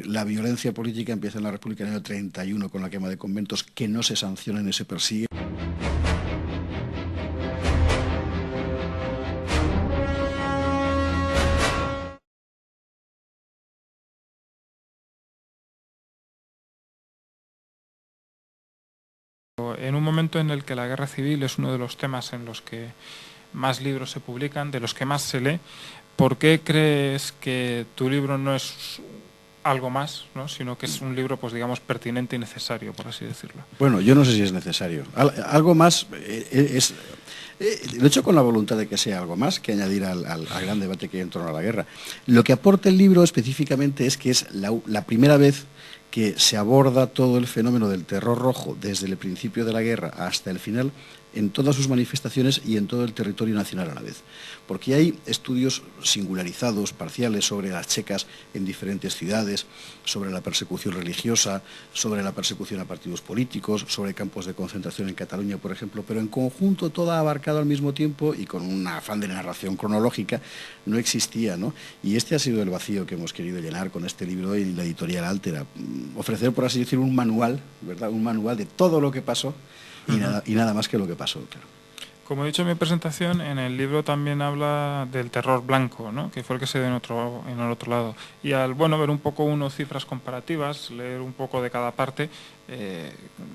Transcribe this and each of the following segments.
La violencia política empieza en la República en el año 31 con la quema de conventos que no se sancionan ni se persiguen. En un momento en el que la guerra civil es uno de los temas en los que más libros se publican, de los que más se lee, ¿por qué crees que tu libro no es algo más, ¿no?, sino que es un libro, pues digamos, pertinente y necesario, por así decirlo? Bueno, yo no sé si es necesario. Algo más es... Lo he hecho con la voluntad de que sea algo más que añadir al gran debate que hay en torno a la guerra. Lo que aporta el libro específicamente es que es la primera vez que se aborda todo el fenómeno del terror rojo desde el principio de la guerra hasta el final, en todas sus manifestaciones y en todo el territorio nacional a la vez. Porque hay estudios singularizados, parciales, sobre las checas en diferentes ciudades, sobre la persecución religiosa, sobre la persecución a partidos políticos, sobre campos de concentración en Cataluña, por ejemplo, pero en conjunto todo abarcado al mismo tiempo y con un afán de narración cronológica no existía, ¿no? Y este ha sido el vacío que hemos querido llenar con este libro y la editorial Altera. Ofrecer, por así decir, un manual, ¿verdad? Un manual de todo lo que pasó y nada más que lo que pasó, claro. Como he dicho en mi presentación, en el libro también habla del terror blanco, ¿no?, que fue el que se dio en el otro lado. Y al ver un poco cifras comparativas, leer un poco de cada parte,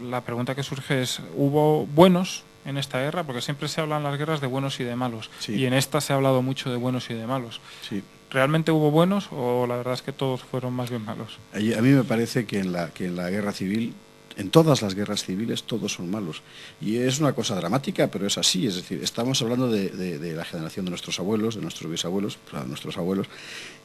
la pregunta que surge es, ¿hubo buenos en esta guerra? Porque siempre se habla en las guerras de buenos y de malos. Sí. Y en esta se ha hablado mucho de buenos y de malos. Sí. ¿Realmente hubo buenos o la verdad es que todos fueron más bien malos? A mí me parece que en la guerra civil, en todas las guerras civiles, todos son malos. Y es una cosa dramática, pero es así. Es decir, estamos hablando de la generación de nuestros abuelos, de nuestros bisabuelos, de nuestros abuelos,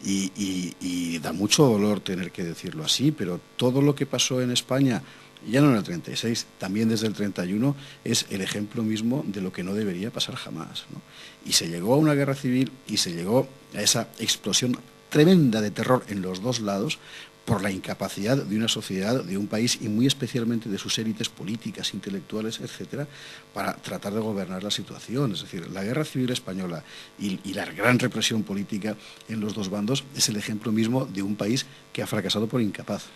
y da mucho dolor tener que decirlo así, pero todo lo que pasó en España, ya no en el 36, también desde el 31, es el ejemplo mismo de lo que no debería pasar jamás, ¿no? Y se llegó a una guerra civil y se llegó a esa explosión tremenda de terror en los dos lados por la incapacidad de una sociedad, de un país y muy especialmente de sus élites políticas, intelectuales, etcétera, para tratar de gobernar la situación. Es decir, la guerra civil española y la gran represión política en los dos bandos es el ejemplo mismo de un país que ha fracasado por incapaz.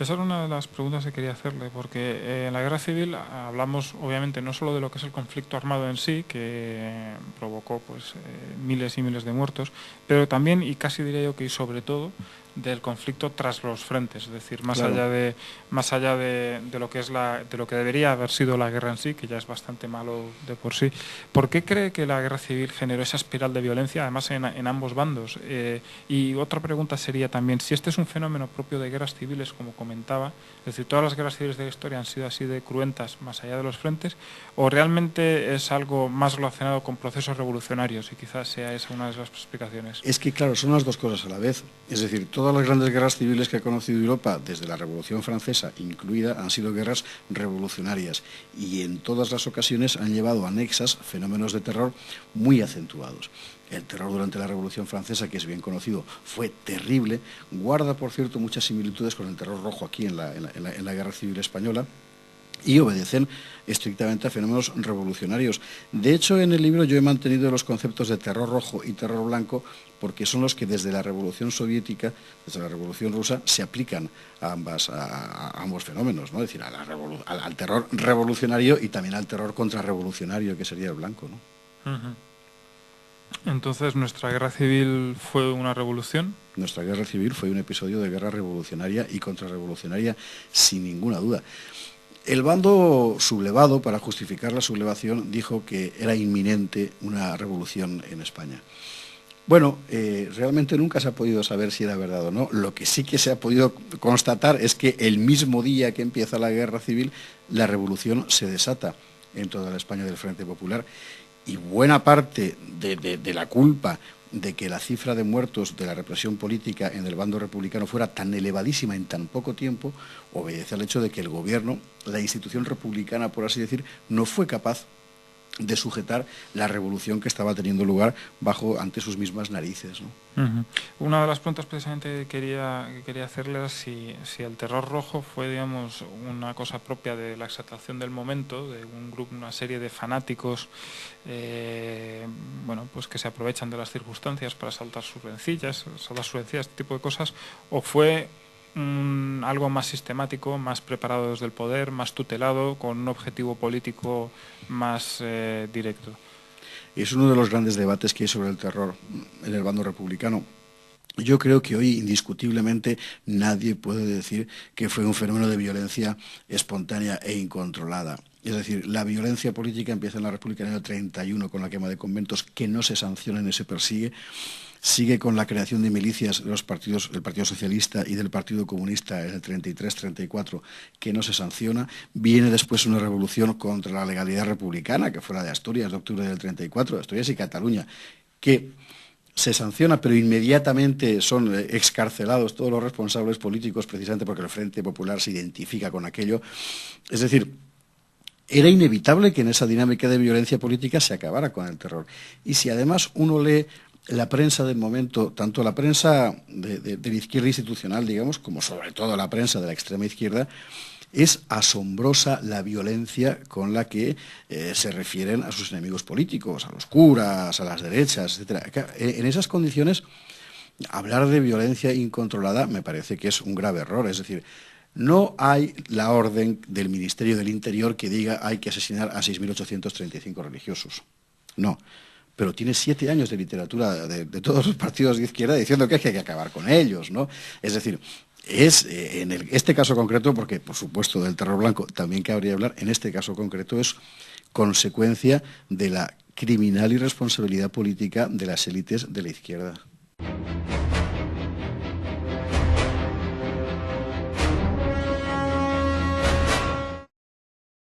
Esa era una de las preguntas que quería hacerle, porque en la guerra civil hablamos obviamente no solo de lo que es el conflicto armado en sí, que provocó pues miles y miles de muertos, pero también, y casi diría yo que y sobre todo, del conflicto tras los frentes, es decir, más Claro. allá de lo que es de lo que debería haber sido la guerra en sí, que ya es bastante malo de por sí. ¿Por qué cree que la guerra civil generó esa espiral de violencia, además en ambos bandos? Y otra pregunta sería también, si este es un fenómeno propio de guerras civiles, como comentaba, es decir, todas las guerras civiles de la historia han sido así de cruentas más allá de los frentes, o realmente es algo más relacionado con procesos revolucionarios, y quizás sea esa una de las explicaciones. Es que, claro, son las dos cosas a la vez. Es decir, todas las grandes guerras civiles que ha conocido Europa, desde la Revolución Francesa incluida, han sido guerras revolucionarias y en todas las ocasiones han llevado anexas fenómenos de terror muy acentuados. El terror durante la Revolución Francesa, que es bien conocido, fue terrible. Guarda, por cierto, muchas similitudes con el terror rojo aquí en la Guerra Civil Española, y obedecen estrictamente a fenómenos revolucionarios. De hecho, en el libro yo he mantenido los conceptos de terror rojo y terror blanco porque son los que desde la Revolución Soviética, desde la Revolución Rusa, se aplican a ambos fenómenos, ¿no? Es decir, al terror revolucionario y también al terror contrarrevolucionario, que sería el blanco, ¿no? Entonces, ¿nuestra guerra civil fue una revolución? Nuestra guerra civil fue un episodio de guerra revolucionaria y contrarrevolucionaria, sin ninguna duda. El bando sublevado, para justificar la sublevación, dijo que era inminente una revolución en España. Bueno, realmente nunca se ha podido saber si era verdad o no. Lo que sí que se ha podido constatar es que el mismo día que empieza la guerra civil, la revolución se desata en toda la España del Frente Popular. Y buena parte de la culpa de que la cifra de muertos de la represión política en el bando republicano fuera tan elevadísima en tan poco tiempo, obedece al hecho de que el gobierno, la institución republicana, por así decir, no fue capaz de sujetar la revolución que estaba teniendo lugar ante sus mismas narices, ¿no? Una de las preguntas precisamente que quería hacerle era si el terror rojo fue, digamos, una cosa propia de la exaltación del momento, de un grupo, una serie de fanáticos, bueno, pues que se aprovechan de las circunstancias para saltar sus rencillas, este tipo de cosas, o fue algo más sistemático, más preparado desde el poder, más tutelado, con un objetivo político más directo. Es uno de los grandes debates que hay sobre el terror en el bando republicano. Yo creo que hoy, indiscutiblemente, nadie puede decir que fue un fenómeno de violencia espontánea e incontrolada. Es decir, la violencia política empieza en la República en el año 31 con la quema de conventos, que no se sanciona ni se persigue. Sigue con la creación de milicias de los partidos, del Partido Socialista y del Partido Comunista en el 33-34, que no se sanciona. Viene después una revolución contra la legalidad republicana, que fue la de Asturias, de octubre del 34, Asturias y Cataluña, que se sanciona, pero inmediatamente son excarcelados todos los responsables políticos, precisamente porque el Frente Popular se identifica con aquello. Es decir, era inevitable que en esa dinámica de violencia política se acabara con el terror. Y si además uno lee la prensa del momento, tanto la prensa de la izquierda institucional, digamos, como sobre todo la prensa de la extrema izquierda, es asombrosa la violencia con la que se refieren a sus enemigos políticos, a los curas, a las derechas, etc. En esas condiciones, hablar de violencia incontrolada me parece que es un grave error. Es decir, no hay la orden del Ministerio del Interior que diga hay que asesinar a 6.835 religiosos. No. Pero tiene 7 años de literatura de todos los partidos de izquierda diciendo que hay que acabar con ellos, ¿no? Es decir, es en este caso concreto, porque por supuesto del terror blanco también cabría hablar, en este caso concreto es consecuencia de la criminal irresponsabilidad política de las élites de la izquierda.